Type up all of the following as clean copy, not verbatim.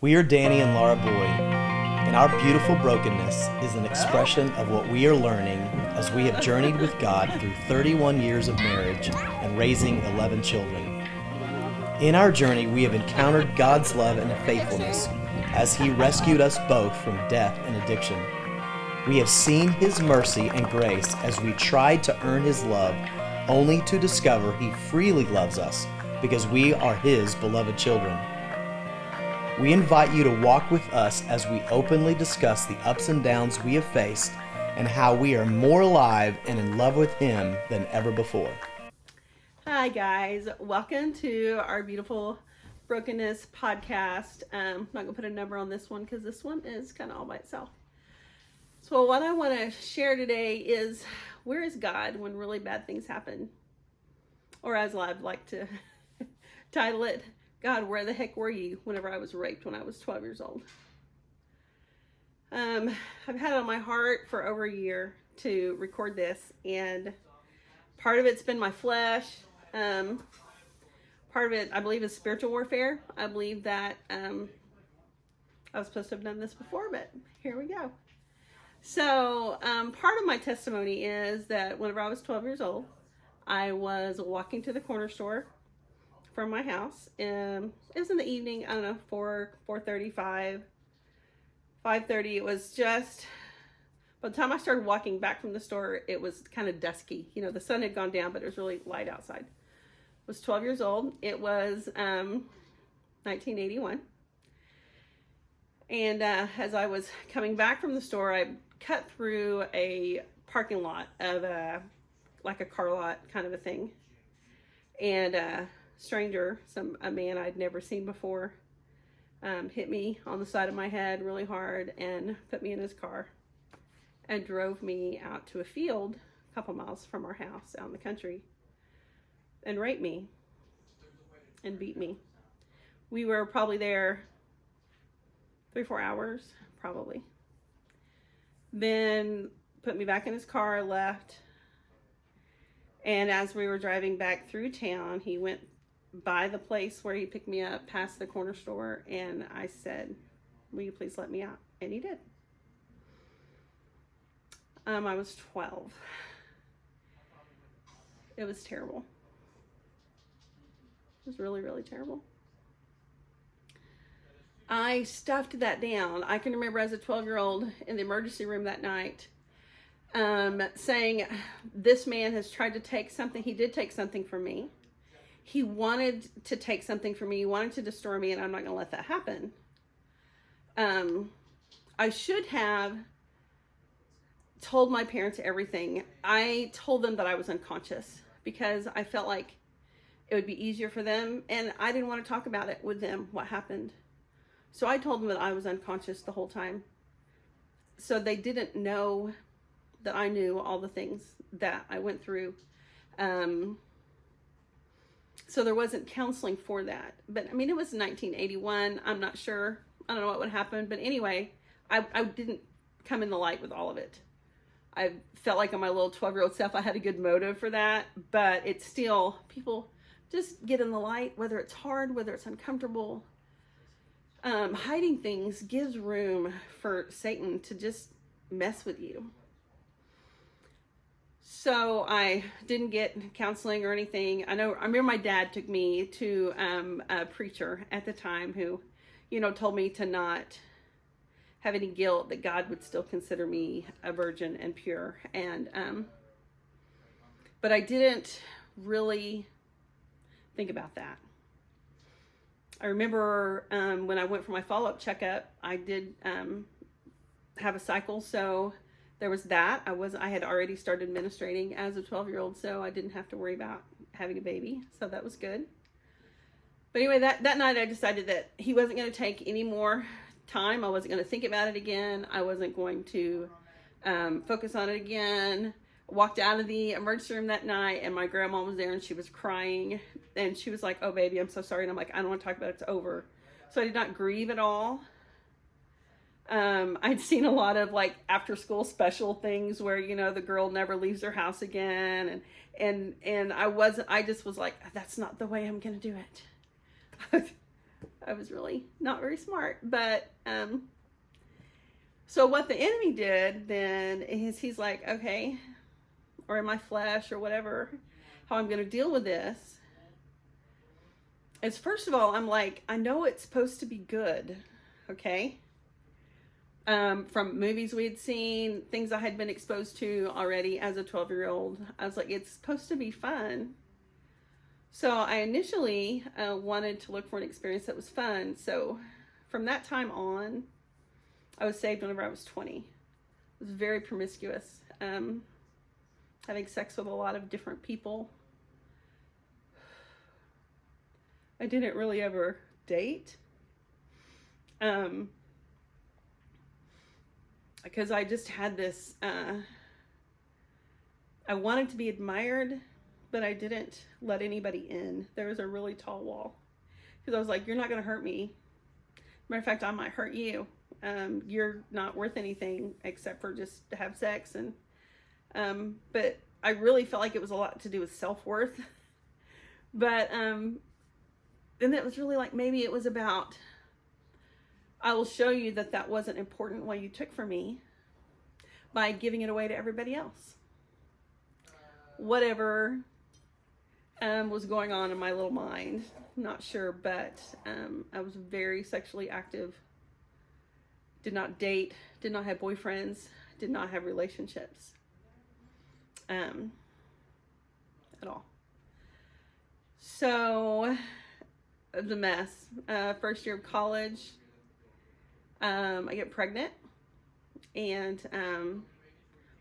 We are Danny and Laura Boyd, and our beautiful brokenness is an expression of what we are learning as we have journeyed with God through 31 years of marriage and raising 11 children. In our journey, we have encountered God's love and faithfulness as He rescued us both from death and addiction. We have seen His mercy and grace as we tried to earn His love, only to discover He freely loves us because we are His beloved children. We invite you to walk with us as we openly discuss the ups and downs we have faced and how we are more alive and in love with Him than ever before. Hi guys, welcome to our beautiful brokenness podcast. I'm not gonna put a number on this one because this one is kind of all by itself. So what I want to share today is, where is God when really bad things happen? Or as I'd like to title it, God, where the heck were you whenever I was raped when I was 12 years old? I've had it on my heart for over a year to record this, and part of it's been my flesh. Part of it, I believe, is spiritual warfare. I believe that I was supposed to have done this before, but here we go. So part of my testimony is that whenever I was 12 years old, I was walking to the corner store from my house. It was in the evening, I don't know, 4:35, 5:30. It was just, by the time I started walking back from the store, it was kind of dusky. You know, the sun had gone down, but it was really light outside. I was 12 years old. It was 1981. And as I was coming back from the store, I cut through a parking lot of like a car lot kind of a thing. And stranger, a man I'd never seen before, hit me on the side of my head really hard and put me in his car and drove me out to a field a couple miles from our house out in the country and raped me and beat me. We were probably there 3-4 hours, probably. Then put me back in his car, left. And as we were driving back through town, he went by the place where he picked me up, past the corner store, and I said, "Will you please let me out?" And he did. I was 12. It was terrible. It was really, really terrible. I stuffed that down. I can remember as a 12-year-old in the emergency room that night saying, this man has tried to take something. He did take something from me. He wanted to take something from me. He wanted to destroy me, and I'm not going to let that happen. I should have told my parents everything. I told them that I was unconscious because I felt like it would be easier for them, and I didn't want to talk about it with them, what happened. So I told them that I was unconscious the whole time. So they didn't know that I knew all the things that I went through. So there wasn't counseling for that. But I mean, it was 1981. I'm not sure. I don't know what would happen. But anyway, I didn't come in the light with all of it. I felt like on my little 12-year-old self, I had a good motive for that. But it's still, people just get in the light, whether it's hard, whether it's uncomfortable. Hiding things gives room for Satan to just mess with you. So I didn't get counseling or anything. I remember my dad took me to a preacher at the time who, told me to not have any guilt, that God would still consider me a virgin and pure. And but I didn't really think about that. I remember when I went for my follow-up checkup, I did have a cycle, so there was that. I had already started ministrating as a 12-year-old, so I didn't have to worry about having a baby, so that was good. But anyway, that night I decided that he wasn't going to take any more time. I wasn't going to think about it again. I wasn't going to focus on it again. Walked out of the emergency room that night, and my grandma was there, and she was crying, and she was like, "Oh baby, I'm so sorry." And I'm like, "I don't want to talk about it, it's over." So I did not grieve at all. I'd seen a lot of like after school special things where, the girl never leaves her house again. And I just was like, that's not the way I'm going to do it. I was really not very smart. But so what the enemy did then is he's like, okay, or in my flesh or whatever, how I'm going to deal with this is, first of all, I'm like, I know it's supposed to be good, okay? From movies we had seen, things I had been exposed to already as a 12-year-old. I was like, it's supposed to be fun. So I initially wanted to look for an experience that was fun. So from that time on, I was saved whenever I was 20. I was very promiscuous, having sex with a lot of different people. I didn't really ever date. Because I just had this, I wanted to be admired, but I didn't let anybody in. There was a really tall wall. Because I was like, you're not going to hurt me. Matter of fact, I might hurt you. You're not worth anything except for just to have sex. And, but I really felt like it was a lot to do with self-worth. But, then it was really like, maybe it was about, I will show you that that wasn't important what you took from me by giving it away to everybody else. Whatever was going on in my little mind, not sure, but I was very sexually active. Did not date, did not have boyfriends, did not have relationships at all. So it was a mess. First year of college, I get pregnant, and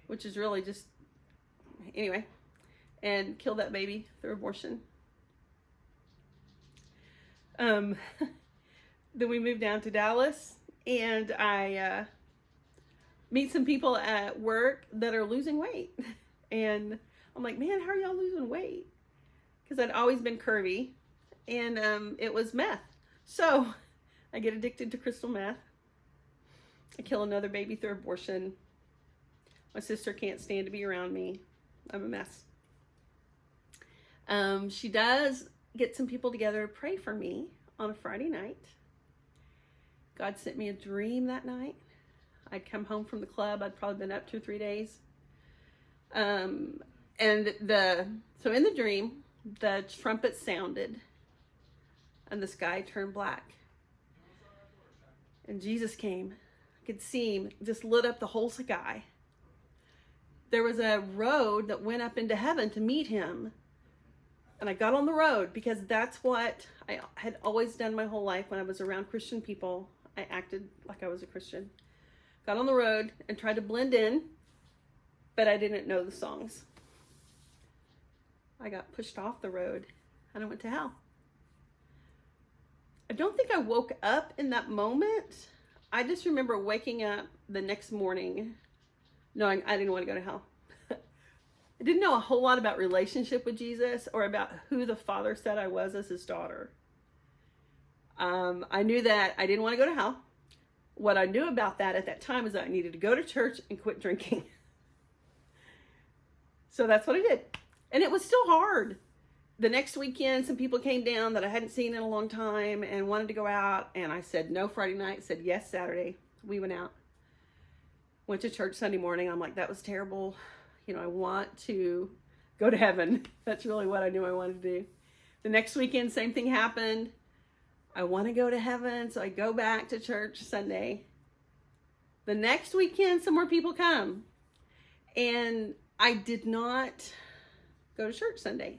which is really just, anyway, and kill that baby through abortion. Then we moved down to Dallas, and I meet some people at work that are losing weight. And I'm like, man, how are y'all losing weight? Because I'd always been curvy, and it was meth. So I get addicted to crystal meth. I kill another baby through abortion. My sister can't stand to be around me. I'm a mess. She does get some people together to pray for me on a Friday night. God sent me a dream that night. I'd come home from the club. I'd probably been up 2 or 3 days. So in the dream, the trumpet sounded and the sky turned black. And Jesus came. I could see him, just lit up the whole sky. There was a road that went up into heaven to meet him. And I got on the road because that's what I had always done my whole life. When I was around Christian people, I acted like I was a Christian. Got on the road and tried to blend in, but I didn't know the songs. I got pushed off the road and I went to hell. I don't think I woke up in that moment. I just remember waking up the next morning knowing I didn't want to go to hell. I didn't know a whole lot about relationship with Jesus or about who the Father said I was as his daughter. I knew that I didn't want to go to hell. What I knew about that at that time is that I needed to go to church and quit drinking. So that's what I did. And it was still hard. The next weekend, some people came down that I hadn't seen in a long time and wanted to go out. And I said no Friday night, said yes Saturday. We went out. Went to church Sunday morning. I'm like, that was terrible. You know, I want to go to heaven. That's really what I knew I wanted to do. The next weekend, same thing happened. I want to go to heaven, so I go back to church Sunday. The next weekend, some more people come. And I did not go to church Sunday.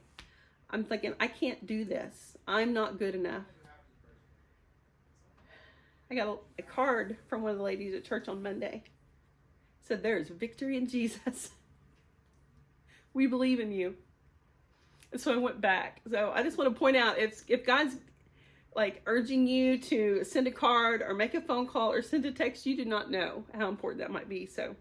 I'm thinking, I can't do this. I'm not good enough. I got a card from one of the ladies at church on Monday. It said, there's victory in Jesus. We believe in you. And so I went back. So I just want to point out, if God's like urging you to send a card or make a phone call or send a text, you do not know how important that might be. So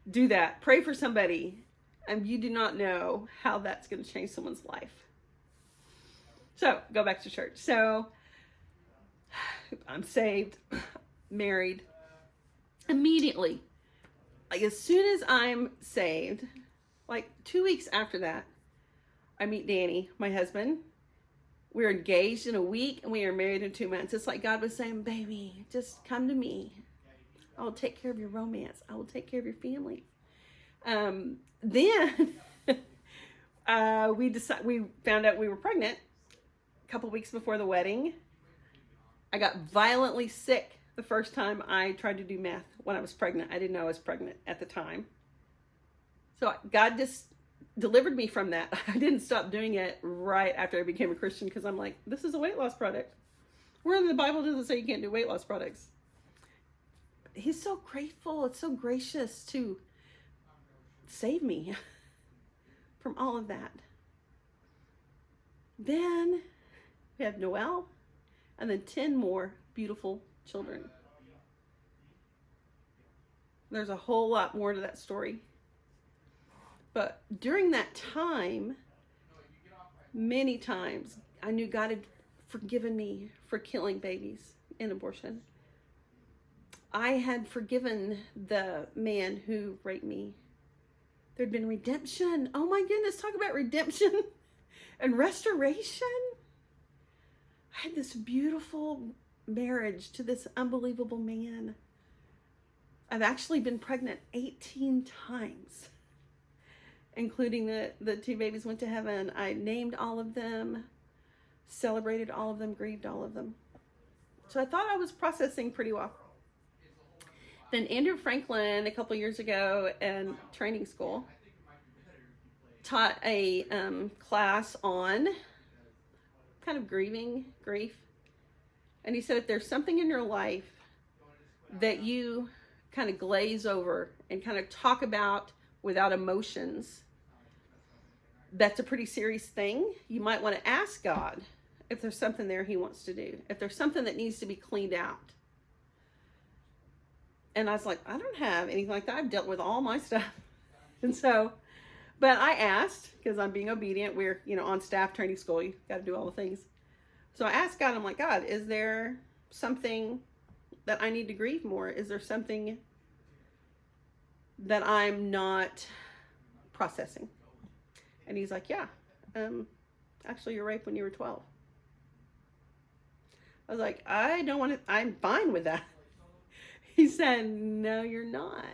do that. Pray for somebody. And you do not know how that's going to change someone's life. So go back to church. So I'm saved, married. Immediately, like as soon as I'm saved, like 2 weeks after that, I meet Danny, my husband, We were engaged in a week and we were married in 2 months. It's like God was saying, baby, just come to me. I will take care of your romance. I will take care of your family. Then we found out we were pregnant a couple weeks before the wedding. I got violently sick the first time I tried to do meth when I was pregnant. I didn't know I was pregnant at the time. So God just delivered me from that. I didn't stop doing it right after I became a Christian because I'm like, this is a weight loss product. Where in the Bible does it say you can't do weight loss products? He's so grateful. It's so gracious to save me from all of that. Then we have Noelle and then 10 more beautiful children. There's a whole lot more to that story. But during that time, many times, I knew God had forgiven me for killing babies in abortion. I had forgiven the man who raped me. There'd been redemption. Oh my goodness, talk about redemption and restoration. I had this beautiful marriage to this unbelievable man. I've actually been pregnant 18 times. Including the 2 babies went to heaven. I named all of them, celebrated all of them, grieved all of them. So I thought I was processing pretty well. Then Andrew Franklin, a couple years ago in training school, taught a class on kind of grief. And he said, if there's something in your life that you kind of glaze over and kind of talk about without emotions, that's a pretty serious thing. You might want to ask God if there's something there he wants to do, if there's something that needs to be cleaned out. And I was like, I don't have anything like that. I've dealt with all my stuff. And so, but I asked, because I'm being obedient. We're, on staff training school. You got to do all the things. So I asked God, I'm like, God, is there something that I need to grieve more? Is there something that I'm not processing? And he's like, yeah, actually you're raped when you were 12. I was like, I don't want to, I'm fine with that. He said, no, you're not.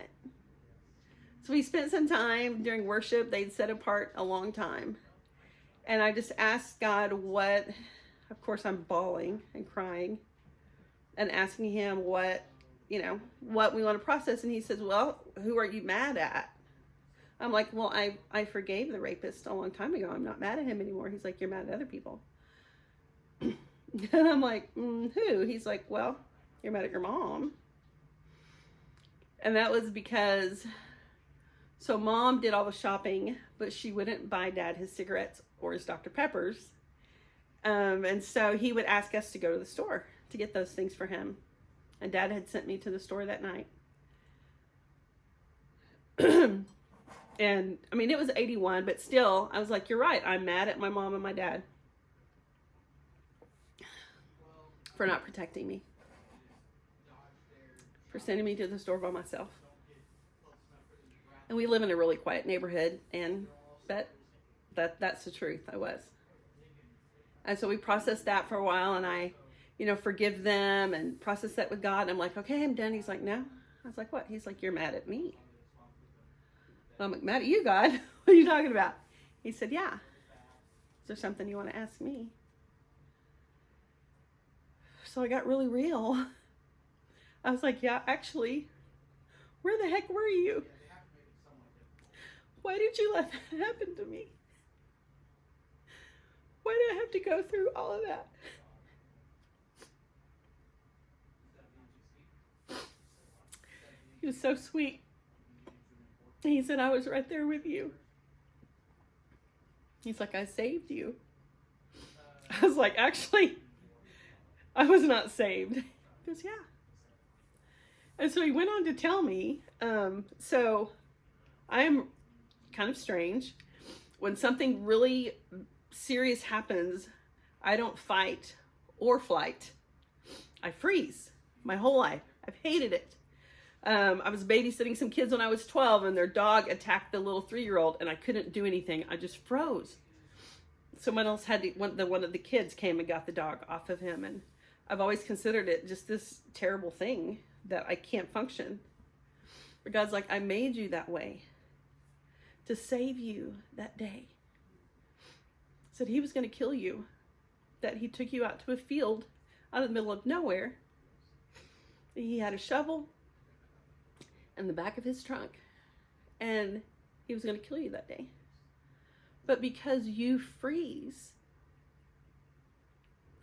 So we spent some time during worship. They'd set apart a long time. And I just asked God what, of course I'm bawling and crying and asking him what we want to process. And he says, well, who are you mad at? I'm like, well, I forgave the rapist a long time ago. I'm not mad at him anymore. He's like, you're mad at other people. And I'm like, who? He's like, well, you're mad at your mom. And that was because, so mom did all the shopping, but she wouldn't buy dad his cigarettes or his Dr. Peppers. And so he would ask us to go to the store to get those things for him. And dad had sent me to the store that night. And I mean, it was 81, but still, I was like, you're right. I'm mad at my mom and my dad for not protecting me, for sending me to the store by myself. And we live in a really quiet neighborhood, but that's the truth. I was. And so we processed that for a while, and I, forgive them and process that with God. And I'm like, okay, I'm done. He's like, no. I was like, what? He's like, you're mad at me. I'm like, mad at you, God? What are you talking about? He said, yeah. Is there something you want to ask me? So I got really real. I was like, yeah, actually, where the heck were you? Why did you let that happen to me? Why did I have to go through all of that? He was so sweet. He said, I was right there with you. He's like, I saved you. I was like, actually, I was not saved. He goes, yeah. And so he went on to tell me, so I am kind of strange. When something really serious happens, I don't fight or flight. I freeze my whole life. I've hated it. I was babysitting some kids when I was 12, and their dog attacked the little 3-year-old, and I couldn't do anything. I just froze. someone else had to, one of the kids came and got the dog off of him, and I've always considered it just this terrible thing that I can't function. But God's like, I made you that way to save you that day. Said he was going to kill you, that he took you out to a field out of the middle of nowhere. He had a shovel in the back of his trunk, and he was going to kill you that day. But because you freeze,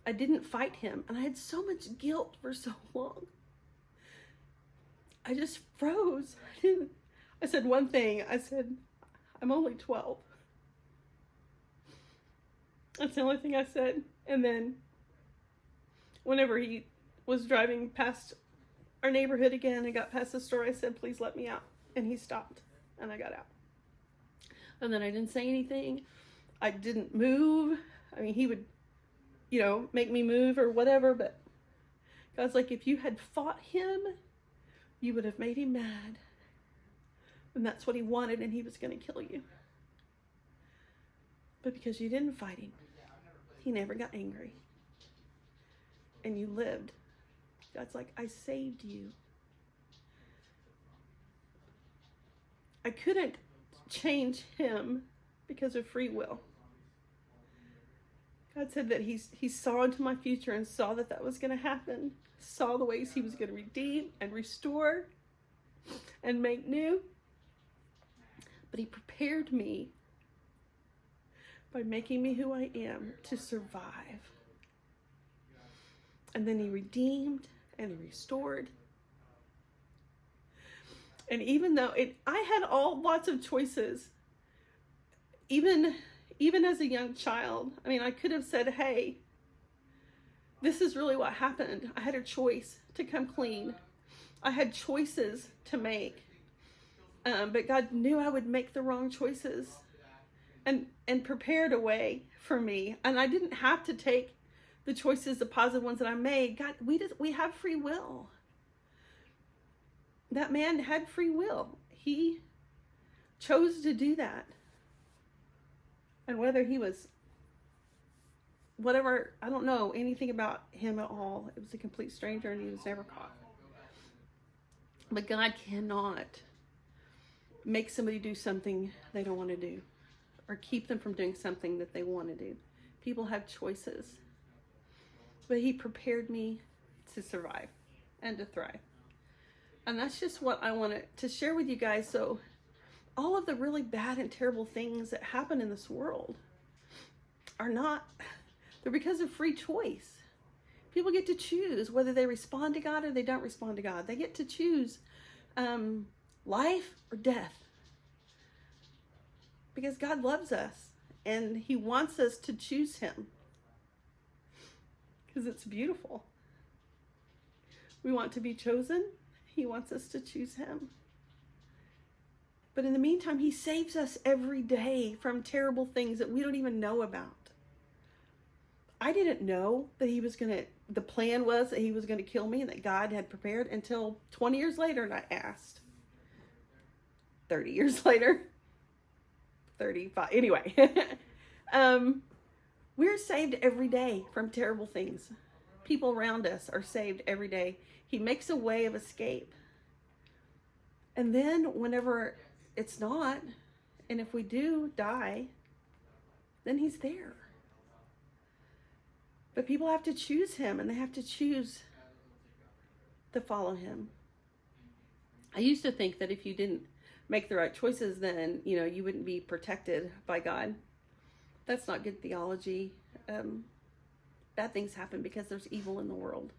I didn't fight him, and I had so much guilt for so long. I just froze. I said one thing. I said, I'm only 12. That's the only thing I said. And then whenever he was driving past our neighborhood again and got past the store, I said, please let me out. And he stopped, and I got out. And then I didn't say anything. I didn't move. I mean, he would, make me move or whatever, but God's like, if you had fought him, you would have made him mad. And that's what he wanted, and he was going to kill you. But because you didn't fight him, he never got angry. And you lived. God's like, I saved you. I couldn't change him because of free will. God said that he saw into my future and saw that was going to happen. Saw the ways he was going to redeem and restore and make new. But he prepared me by making me who I am to survive. And then he redeemed and he restored. And even though I had lots of choices, even as a young child, I mean, I could have said, hey, this is really what happened. I had a choice to come clean. I had choices to make. But God knew I would make the wrong choices and prepared a way for me. And I didn't have to take the choices, the positive ones that I made. God, we have free will. That man had free will. He chose to do that. And whether he was whatever, I don't know anything about him at all. It was a complete stranger, and he was never caught. But God cannot make somebody do something they don't want to do, or keep them from doing something that they want to do. People have choices. But he prepared me to survive and to thrive. And that's just what I wanted to share with you guys. So all of the really bad and terrible things that happen in this world they're because of free choice. People get to choose whether they respond to God or they don't respond to God. They get to choose life or death. Because God loves us and he wants us to choose him. Because it's beautiful. We want to be chosen. He wants us to choose him. But in the meantime, he saves us every day from terrible things that we don't even know about. I didn't know that the plan was that he was going to kill me and that God had prepared until 20 years later, and I asked. 30 years later. 35. Anyway. We're saved every day from terrible things. People around us are saved every day. He makes a way of escape. And then whenever it's not, and if we do die, then he's there. But people have to choose him, and they have to choose to follow him. I used to think that if you didn't make the right choices, then, you wouldn't be protected by God. That's not good theology. Bad things happen because there's evil in the world.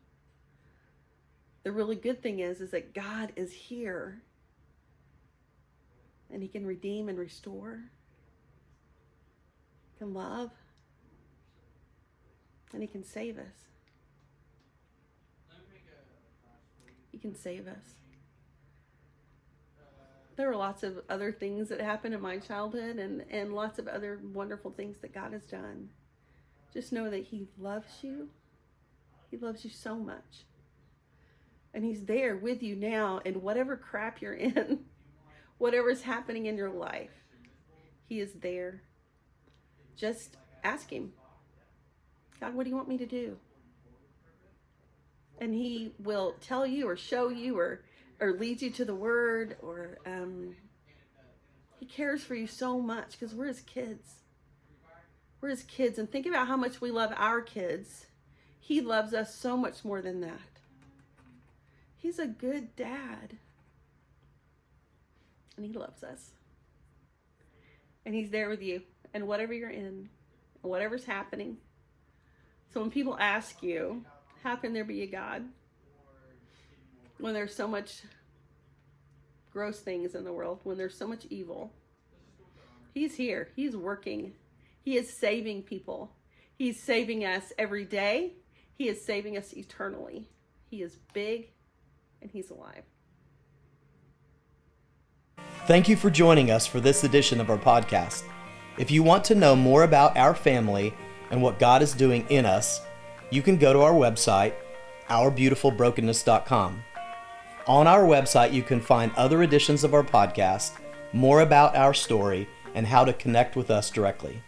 The really good thing is that God is here. And he can redeem and restore. Can love. And he can save us. He can save us. There are lots of other things that happened in my childhood and lots of other wonderful things that God has done. Just know that he loves you. He loves you so much. And he's there with you now in whatever crap you're in, whatever's happening in your life. He is there. Just ask him, God, what do you want me to do? And he will tell you or show you or lead you to the word, or he cares for you so much because we're his kids. We're his kids. And think about how much we love our kids. He loves us so much more than that. He's a good dad. And he loves us. And he's there with you. And whatever you're in, whatever's happening. So when people ask you, how can there be a God when there's so much gross things in the world, when there's so much evil? He's here. He's working. He is saving people. He's saving us every day. He is saving us eternally. He is big and he's alive. Thank you for joining us for this edition of our podcast. If you want to know more about our family and what God is doing in us, you can go to our website, OurBeautifulBrokenness.com. On our website, you can find other editions of our podcast, more about our story, and how to connect with us directly.